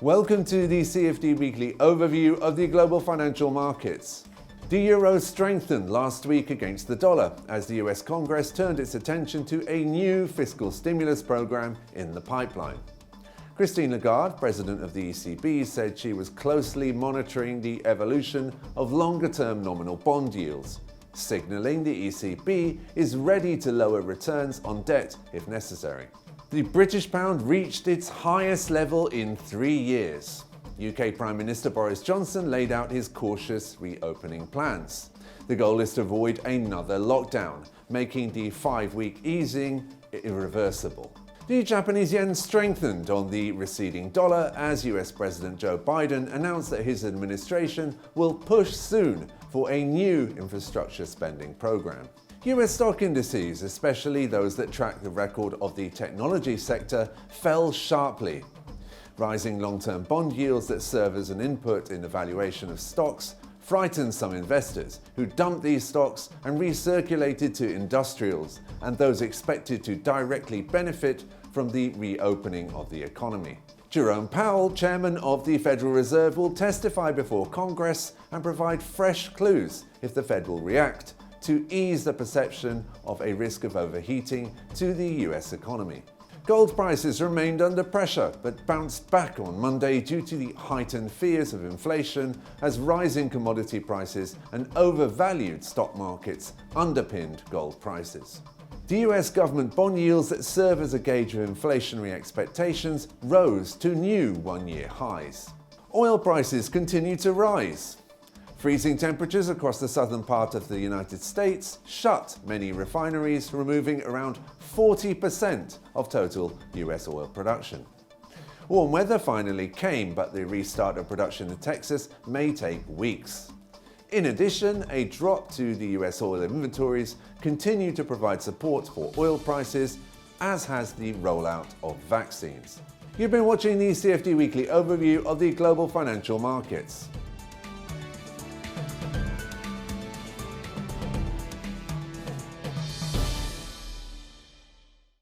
Welcome to the CFD Weekly overview of the global financial markets. The euro strengthened last week against the dollar as the US Congress turned its attention to a new fiscal stimulus program in the pipeline. Christine Lagarde, president of the ECB, said she was closely monitoring the evolution of longer-term nominal bond yields, signaling the ECB is ready to lower returns on debt if necessary. The British pound reached its highest level in 3 years. UK Prime Minister Boris Johnson laid out his cautious reopening plans. The goal is to avoid another lockdown, making the 5-week easing irreversible. The Japanese yen strengthened on the receding dollar as US President Joe Biden announced that his administration will push soon for a new infrastructure spending program. US stock indices, especially those that track the record of the technology sector, fell sharply. Rising long-term bond yields that serve as an input in the valuation of stocks frightened some investors, who dumped these stocks and recirculated to industrials and those expected to directly benefit from the reopening of the economy. Jerome Powell, chairman of the Federal Reserve, will testify before Congress and provide fresh clues if the Fed will react to ease the perception of a risk of overheating to the US economy. Gold prices remained under pressure but bounced back on Monday due to the heightened fears of inflation as rising commodity prices and overvalued stock markets underpinned gold prices. The US government bond yields that serve as a gauge of inflationary expectations rose to new one-year highs. Oil prices continue to rise. Freezing temperatures across the southern part of the United States shut many refineries, removing around 40% of total US oil production. Warm weather finally came, but the restart of production in Texas may take weeks. In addition, a drop to the US oil inventories continued to provide support for oil prices, as has the rollout of vaccines. You've been watching the CFD Weekly overview of the global financial markets.